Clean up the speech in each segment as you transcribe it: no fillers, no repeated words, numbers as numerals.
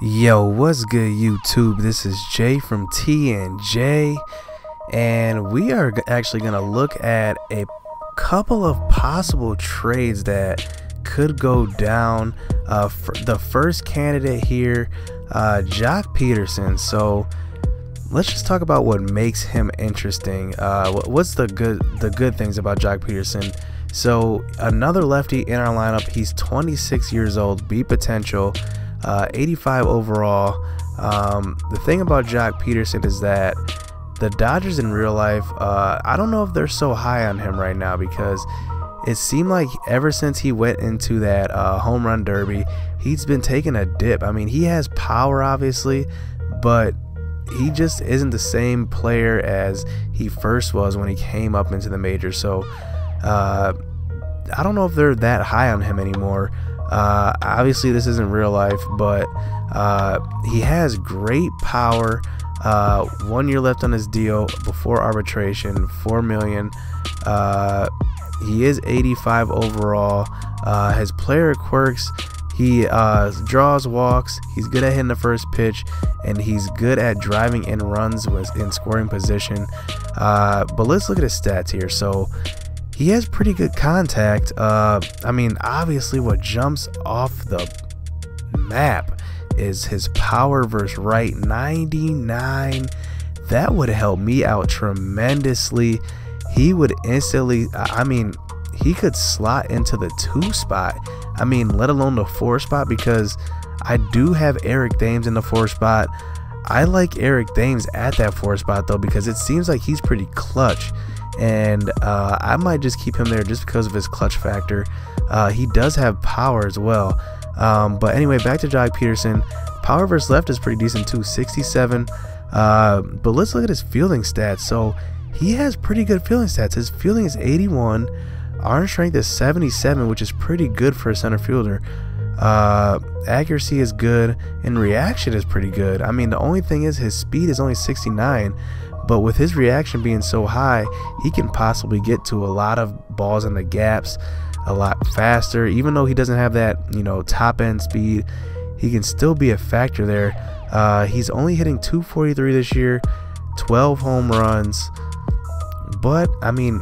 Yo, what's good YouTube? This is Jay from T&J, and we are actually going to look at a couple of possible trades that could go down. The first candidate here, Joc Peterson. So let's just talk about what makes him interesting. What's the good things about Joc Peterson? So another lefty in our lineup. He's 26 years old, beat potential. 85 overall. The thing about Joc Peterson is that the Dodgers in real life, I don't know if they're so high on him right now, because it seemed like ever since he went into that home run derby, he's been taking a dip. I mean, he has power obviously, but he just isn't the same player as he first was when he came up into the majors. So I don't know if they're that high on him anymore. Obviously this isn't real life, but he has great power. 1 year left on his deal before arbitration, $4 million. He is 85 overall. His player quirks: he draws walks, he's good at hitting the first pitch, and he's good at driving in runs in scoring position. But let's look at his stats here. So he has pretty good contact. I mean, obviously what jumps off the map is his power versus right, 99. That would help me out tremendously. He would instantly, I mean, he could slot into the 2 spot. I mean, let alone the 4 spot, because I do have Eric Thames in the 4 spot. I like Eric Thames at that 4 spot though, because it seems like he's pretty clutch. And I might just keep him there just because of his clutch factor. He does have power as well. But anyway, back to Joc Peterson. Power versus left is pretty decent too, 67. But let's look at his fielding stats. So he has pretty good fielding stats. His fielding is 81. Arm strength is 77, which is pretty good for a center fielder. Accuracy is good, and reaction is pretty good. I mean, the only thing is his speed is only 69. But with his reaction being so high, he can possibly get to a lot of balls in the gaps a lot faster. Even though he doesn't have that, top end speed, he can still be a factor there. He's only hitting 243 this year, 12 home runs. But I mean,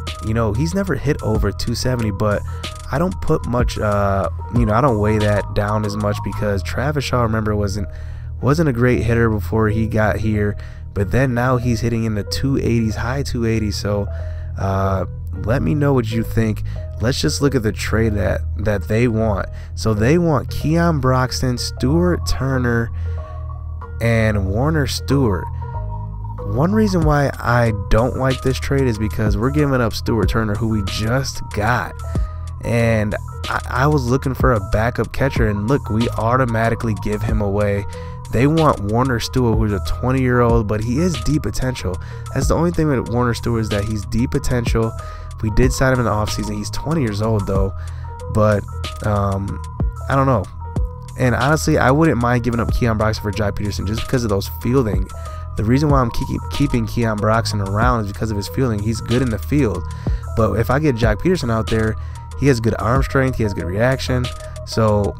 he's never hit over 270. But I don't put much, I don't weigh that down as much, because Travis Shaw, remember, wasn't a great hitter before he got here. But then now he's hitting in the 280s, high 280s. So let me know what you think. Let's just look at the trade that they want. So they want Keon Broxton, Stuart Turner, and Warner Stewart. One reason why I don't like this trade is because we're giving up Stuart Turner, who we just got. And I was looking for a backup catcher, and look, we automatically give him away. They want Warner Stewart, who's a 20-year-old, but he is deep potential. That's the only thing with Warner Stewart, is that he's deep potential. We did sign him in the offseason. He's 20 years old, though. But, I don't know. And honestly, I wouldn't mind giving up Keon Broxton for Joc Peterson just because of those fielding. The reason why I'm keeping Keon Broxton around is because of his fielding. He's good in the field. But if I get Joc Peterson out there, he has good arm strength. He has good reaction. So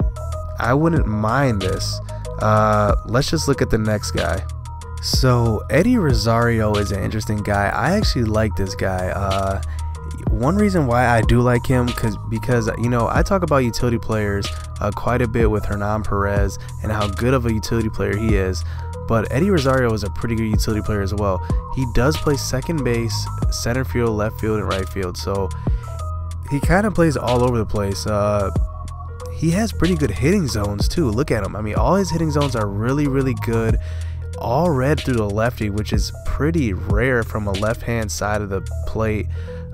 I wouldn't mind this. Let's just look at the next guy. So Eddie Rosario is an interesting guy. I actually like this guy. One reason why I do like him, because I talk about utility players quite a bit with Hernan Perez and how good of a utility player he is. But Eddie Rosario is a pretty good utility player as well. He does play second base, center field, left field, and right field. So he kind of plays all over the place. He has pretty good hitting zones too. Look at him. I mean, all his hitting zones are really, really good. All red through the lefty, which is pretty rare from a left-hand side of the plate.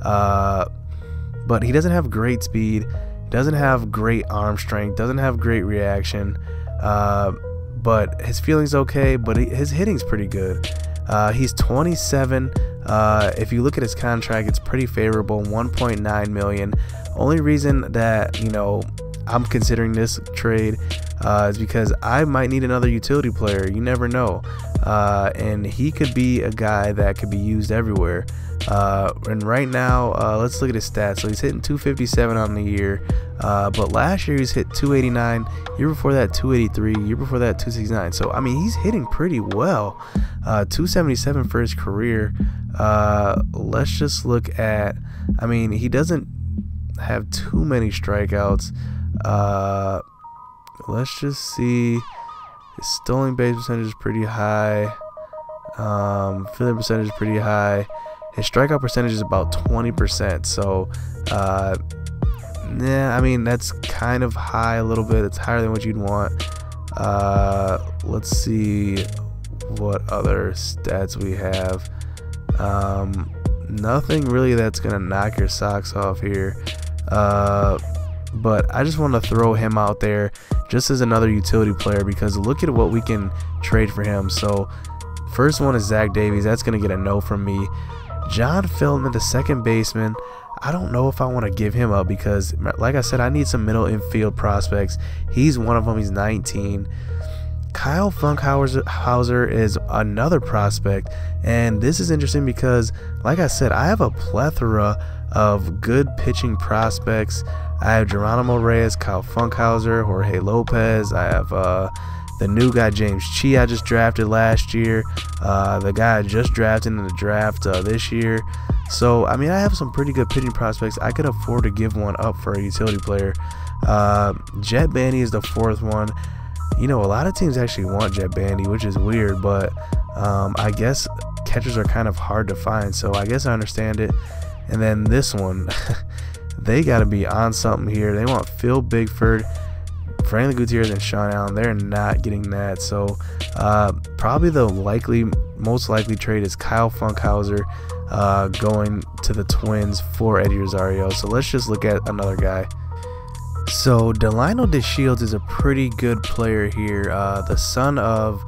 But he doesn't have great speed, doesn't have great arm strength, doesn't have great reaction. But his fielding's okay, but his hitting's pretty good. He's 27. If you look at his contract, it's pretty favorable, $1.9 million. Only reason that, I'm considering this trade, is because I might need another utility player. You never know. And he could be a guy that could be used everywhere. And right now, let's look at his stats. So he's hitting 257 on the year, but last year he's hit 289. Year before that, 283. Year before that, 269. So I mean, he's hitting pretty well. 277 for his career. Let's just look at. I mean, he doesn't have too many strikeouts. Let's just see. His stolen base percentage is pretty high. Fielding percentage is pretty high. His strikeout percentage is about 20%. So, yeah, I mean, that's kind of high a little bit. It's higher than what you'd want. Let's see what other stats we have. Nothing really that's going to knock your socks off here. But I just want to throw him out there just as another utility player because look at what we can trade for him. So, first one is Zach Davies. That's going to get a no from me. John Feldman, the second baseman, I don't know if I want to give him up because, like I said, I need some middle infield prospects. He's one of them. He's 19. Kyle Funkhauser is another prospect, and this is interesting because, like I said, I have a plethora of good pitching prospects. I have Geronimo Reyes, Kyle Funkhauser, Jorge Lopez. I have the new guy, James Chi, I just drafted last year. The guy I just drafted in the draft this year. So, I mean, I have some pretty good pitching prospects. I could afford to give one up for a utility player. Jet Bandy is the fourth one. You know, a lot of teams actually want Jet Bandy, which is weird, but I guess catchers are kind of hard to find. So, I guess I understand it. And then this one, they got to be on something here. They want Phil Bigford, Franklin Gutierrez, and Sean Allen. They're not getting that. So probably the most likely trade is Kyle Funkhauser going to the Twins for Eddie Rosario. So let's just look at another guy. So Delino DeShields is a pretty good player here. The son of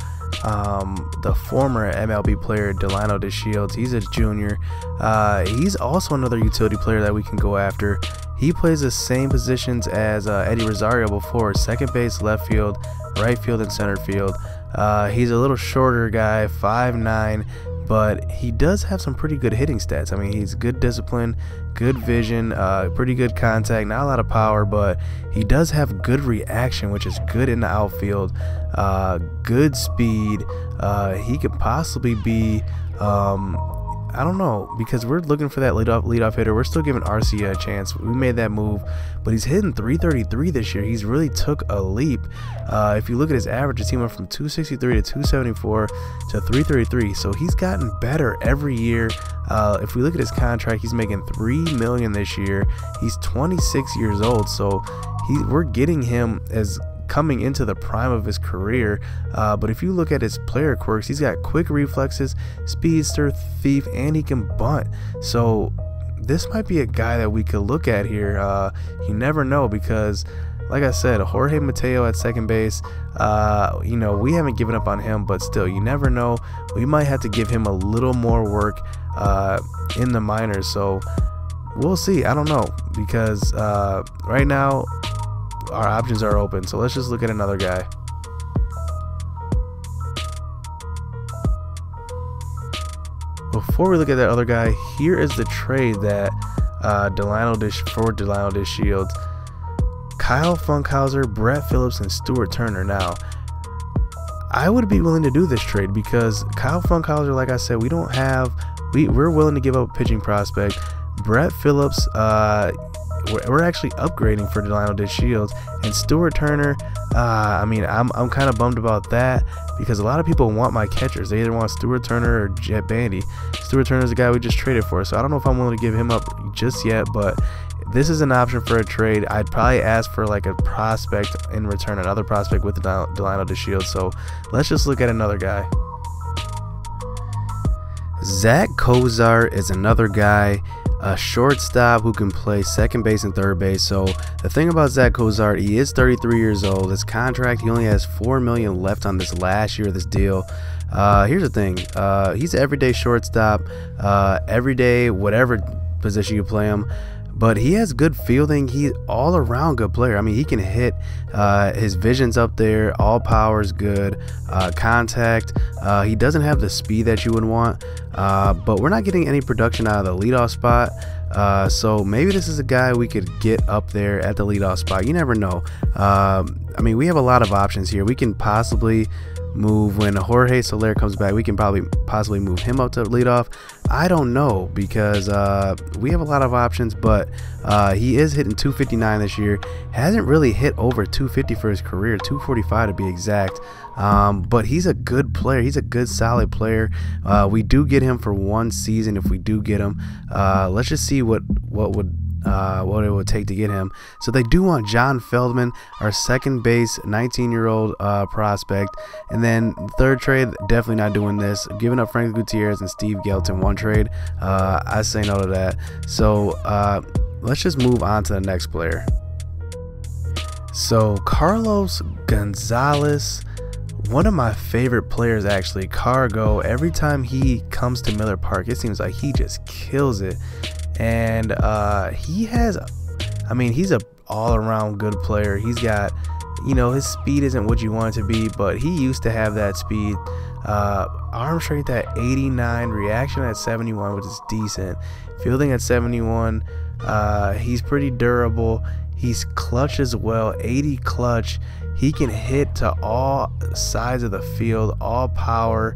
the former MLB player Delino DeShields. He's a junior. He's also another utility player that we can go after. He plays the same positions as Eddie Rosario before: second base, left field, right field, and center field. He's a little shorter guy, 5'9", but he does have some pretty good hitting stats. I mean, he's good discipline, good vision, pretty good contact, not a lot of power, but he does have good reaction, which is good in the outfield, good speed. He could possibly be, I don't know, because we're looking for that leadoff hitter. We're still giving RC a chance. We made that move, but he's hitting 333 this year. He's really took a leap. If you look at his averages, he went from 263 to 274 to 333. So he's gotten better every year. If we look at his contract, he's making $3 million this year. He's 26 years old, so we're getting him as coming into the prime of his career. But if you look at his player quirks, he's got quick reflexes, speedster, thief, and he can bunt. So this might be a guy that we could look at here. You never know, because like I said, Jorge Mateo at second base, you know, we haven't given up on him, but still, you never know. We might have to give him a little more work in the minors. So we'll see. I don't know, because right now our options are open. So let's just look at another guy. Before we look at that other guy, here is the trade that Delino DeShields. Kyle Funkhauser, Brett Phillips, and Stuart Turner. Now, I would be willing to do this trade because Kyle Funkhauser, like I said, we're willing to give up a pitching prospect. Brett Phillips, we're actually upgrading for Delino DeShields, and Stuart Turner. I mean, I'm kind of bummed about that because a lot of people want my catchers. They either want Stuart Turner or Jet Bandy. Stuart Turner is the guy we just traded for, so I don't know if I'm willing to give him up just yet, but this is an option for a trade. I'd probably ask for like a prospect in return, another prospect with Delino DeShields. So let's just look at another guy. Zach Cozart is another guy, a shortstop who can play second base and third base. So the thing about Zach Cozart, he is 33 years old. His contract, he only has $4 million left on this last year of this deal. Here's the thing, he's an everyday shortstop, everyday whatever position you play him. but he has good fielding. He's all around good player. I mean, he can hit. His vision's up there. All power is good. Contact. He doesn't have the speed that you would want, but we're not getting any production out of the leadoff spot. So maybe this is a guy we could get up there at the leadoff spot. You never know. I mean, we have a lot of options here. We can possibly move when Jorge Soler comes back. We can possibly move him up to leadoff. I don't know, because we have a lot of options, but he is hitting 259 this year. Hasn't really hit over 250 for his career, 245 to be exact. But he's a good player. He's a good, solid player. We do get him for 1 season if we do get him. Let's just see what it would take to get him. So they do want John Feldman, our second base 19-year-old prospect. And then third trade, definitely not doing this. Giving up Frank Gutierrez and Steve Gelton, 1 trade. I say no to that. So let's just move on to the next player. So Carlos Gonzalez, one of my favorite players actually. Cargo, every time he comes to Miller Park, it seems like he just kills it. And he has, I mean, he's a all-around good player. He's got, you know, his speed isn't what you want it to be, but he used to have that speed. Arm strength at 89, reaction at 71, which is decent. Fielding at 71. He's pretty durable. He's clutch as well, 80 clutch. He can hit to all sides of the field, all power.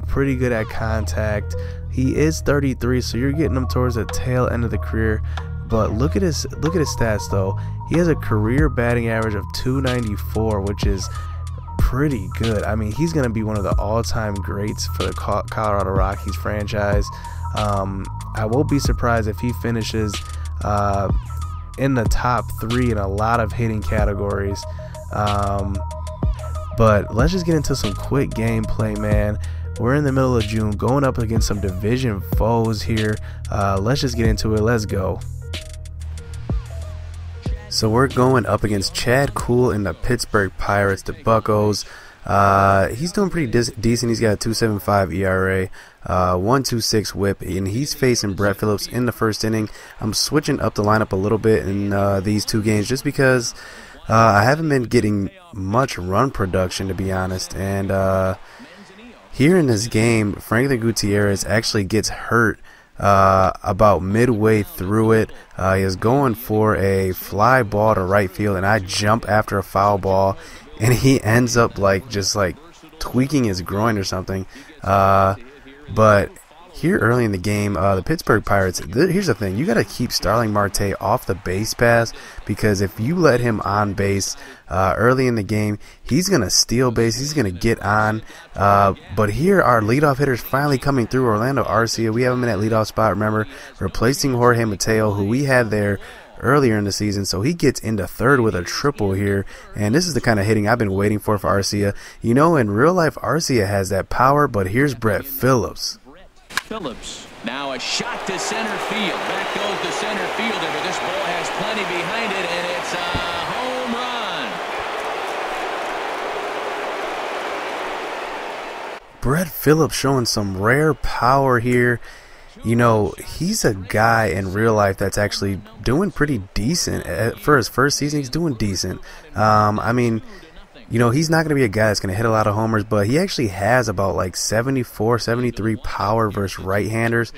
Pretty good at contact. He is 33, so you're getting him towards the tail end of the career. But look at his stats though. He has a career batting average of 294, which is pretty good. I mean, he's gonna be one of the all-time greats for the Colorado Rockies franchise. I won't be surprised if he finishes in the top 3 in a lot of hitting categories. But let's just get into some quick gameplay, man. We're in the middle of June, going up against some division foes here. Let's just get into it. Let's go. So we're going up against Chad Kuhl and the Pittsburgh Pirates, the Buccos. He's doing pretty decent. He's got a 2.75 ERA, 1.26 WHIP, and he's facing Brett Phillips in the first inning. I'm switching up the lineup a little bit in these 2 games just because I haven't been getting much run production, to be honest. And here in this game, Franklin Gutierrez actually gets hurt about midway through it. He is going for a fly ball to right field, and I jump after a foul ball, and he ends up just tweaking his groin or something. But here early in the game, the Pittsburgh Pirates, here's the thing. You got to keep Starling Marte off the base pass, because if you let him on base early in the game, he's going to steal base. He's going to get on. But here our leadoff hitter's finally coming through, Orlando Arcia. We have him in that leadoff spot, remember, replacing Jorge Mateo, who we had there earlier in the season. So he gets into third with a triple here, and this is the kind of hitting I've been waiting for Arcia. You know, in real life, Arcia has that power, but here's Brett Phillips. Now a shot to center field. Back goes the center fielder, but this ball has plenty behind it, and it's a home run. Brett Phillips showing some rare power here. You know, he's a guy in real life that's actually doing pretty decent. For his first season, he's doing decent. I mean, you know, he's not going to be a guy that's going to hit a lot of homers, but he actually has about 74, 73 power versus right-handers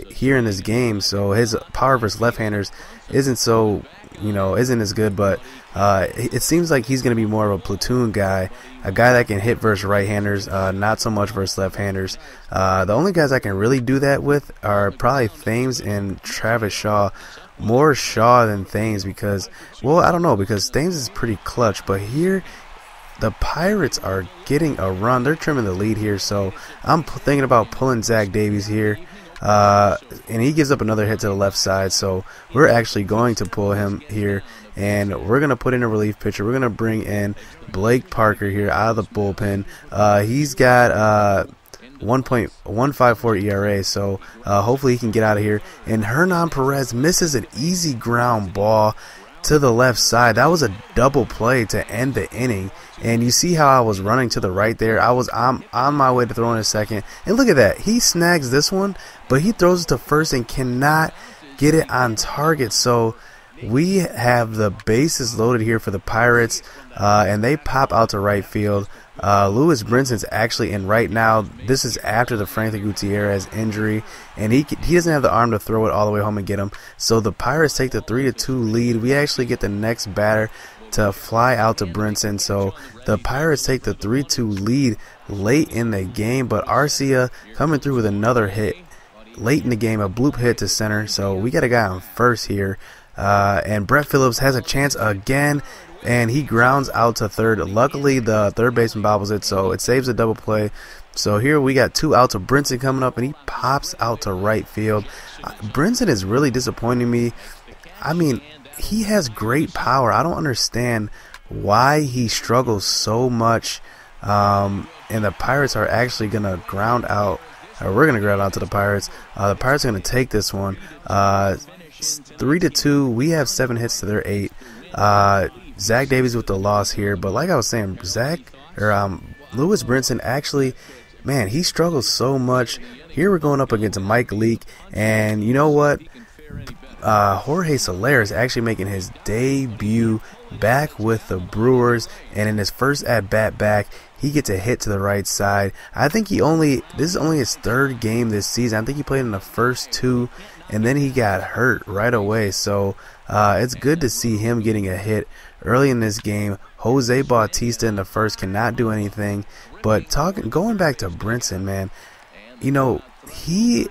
here in this game. So his power versus left-handers isn't as good, but it seems like he's going to be more of a platoon guy, a guy that can hit versus right-handers, not so much versus left-handers. The only guys I can really do that with are probably Thames and Travis Shaw. More Shaw than Thames because, well, I don't know, because Thames is pretty clutch, but here the Pirates are getting a run. They're trimming the lead here, so I'm thinking about pulling Zach Davies here. And he gives up another hit to the left side, so we're actually going to pull him here, and we're going to put in a relief pitcher. We're going to bring in Blake Parker here out of the bullpen. He's got 1.154 ERA, so hopefully he can get out of here. And Hernan Perez misses an easy ground ball to the left side. That was a double play to end the inning, and you see how I was running to the right there. I'm on my way to throwing a second, and look at that. He snags this one, but he throws it to first and cannot get it on target. So we have the bases loaded here for the Pirates, and they pop out to right field. Lewis Brinson's actually in right now. This is after the Franklin Gutierrez injury, and he doesn't have the arm to throw it all the way home and get him. So the Pirates take the 3-2 lead. We actually get the next batter to fly out to Brinson. So the Pirates take the 3-2 lead late in the game, but Arcia coming through with another hit late in the game, a bloop hit to center. So we got a guy on first here, and Brett Phillips has a chance again, and he grounds out to third. Luckily, the third baseman bobbles it, so it saves a double play. So here we got 2 outs of Brinson coming up, and he pops out to right field. Brinson is really disappointing me. I mean, he has great power. I don't understand why he struggles so much. And the Pirates are actually going to ground out, or we're going to ground out to the Pirates. The Pirates are going to take this one. 3-2. We have 7 hits to their 8. Zach Davies with the loss here, but like I was saying, Lewis Brinson actually, man, he struggles so much. Here we're going up against Mike Leake, and you know what? Jorge Soler is actually making his debut back with the Brewers, and in his first at-bat back, he gets a hit to the right side. I think this is only his 3rd game this season. I think he played in the first 2, and then he got hurt right away. So it's good to see him getting a hit early in this game. Jose Bautista in the first cannot do anything. But going back to Brinson, man, you know, he's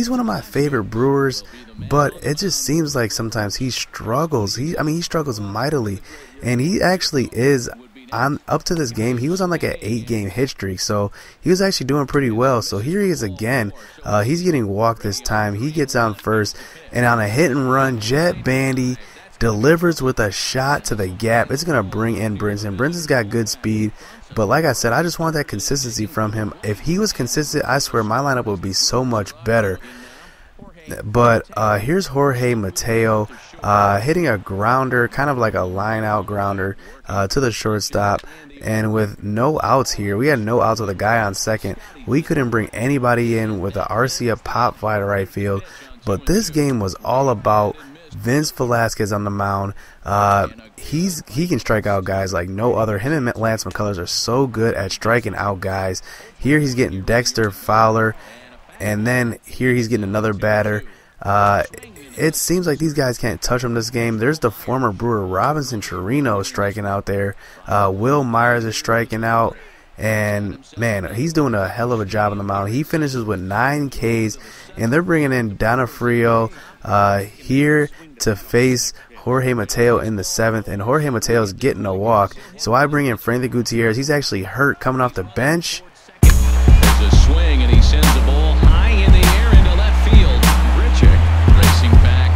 one of my favorite Brewers, but it just seems like sometimes he struggles. He struggles mightily, and he actually is up to this game. He was on like an 8-game hit streak, so he was actually doing pretty well. So here he is again. He's getting walked this time. He gets on first, and on a hit and run, Jet Bandy delivers with a shot to the gap. It's going to bring in Brinson. Brinson's got good speed, but like I said, I just want that consistency from him. If he was consistent, I swear my lineup would be so much better. But here's Jorge Mateo hitting a grounder, kind of like a line-out grounder to the shortstop. And with no outs here, we had no outs with a guy on second. We couldn't bring anybody in with the Arcia pop fly to right field. But this game was all about Vince Velasquez on the mound. He can strike out guys like no other. Him and Lance McCullers are so good at striking out guys. Here he's getting Dexter Fowler, and then here he's getting another batter. It seems like these guys can't touch him this game. There's the former Brewer Robinson Chirino striking out there. Will Myers is striking out. And, man, he's doing a hell of a job on the mound. He finishes with 9 Ks, and they're bringing in Donofrio here to face Jorge Mateo in the 7th, and Jorge Mateo's getting a walk. So I bring in Franklin Gutierrez. He's actually hurt coming off the bench. There's a swing, and he sends the ball high in the air into left field. Richard racing back.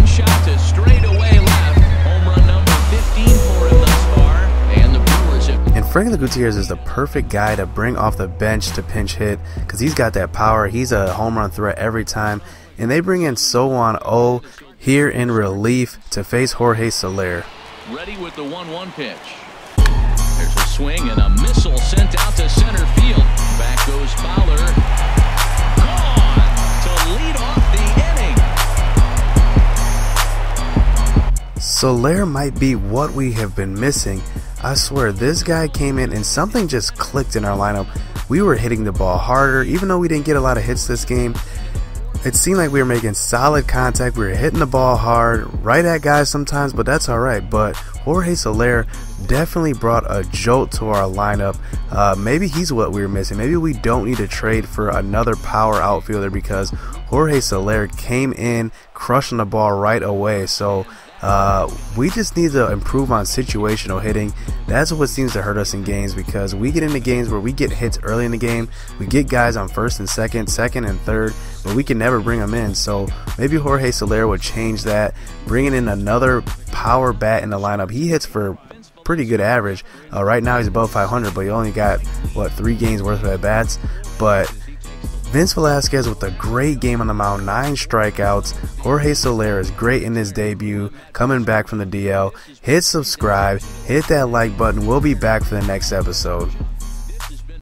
Shot to straightaway left. Home run number 15 for him thus far. And the Brewers have... And Franklin Gutierrez is the perfect guy to bring off the bench to pinch hit because he's got that power. He's a home run threat every time. And they bring in So-Won Oh here in relief to face Jorge Soler. Ready with the 1-1 pitch. There's a swing and a missile sent out to center field. Back goes Fowler. Gone to lead off the inning. Soler might be what we have been missing. I swear this guy came in and something just clicked in our lineup. We were hitting the ball harder, even though we didn't get a lot of hits this game. It seemed like we were making solid contact. We were hitting the ball hard, right at guys sometimes, but that's alright. But Jorge Soler definitely brought a jolt to our lineup. Maybe he's what we were missing. Maybe we don't need to trade for another power outfielder because Jorge Soler came in crushing the ball right away. So we just need to improve on situational hitting. That's what seems to hurt us in games because we get into games where we get hits early in the game. We get guys on first and second and third, but we can never bring them in. So maybe Jorge Soler would change that, bringing in another power bat in the lineup. He hits for pretty good average. Right now he's above 500, but he only got, 3 games worth of at-bats. But Vince Velasquez with a great game on the mound, 9 strikeouts. Jorge Soler is great in his debut, coming back from the DL. Hit subscribe, hit that like button. We'll be back for the next episode.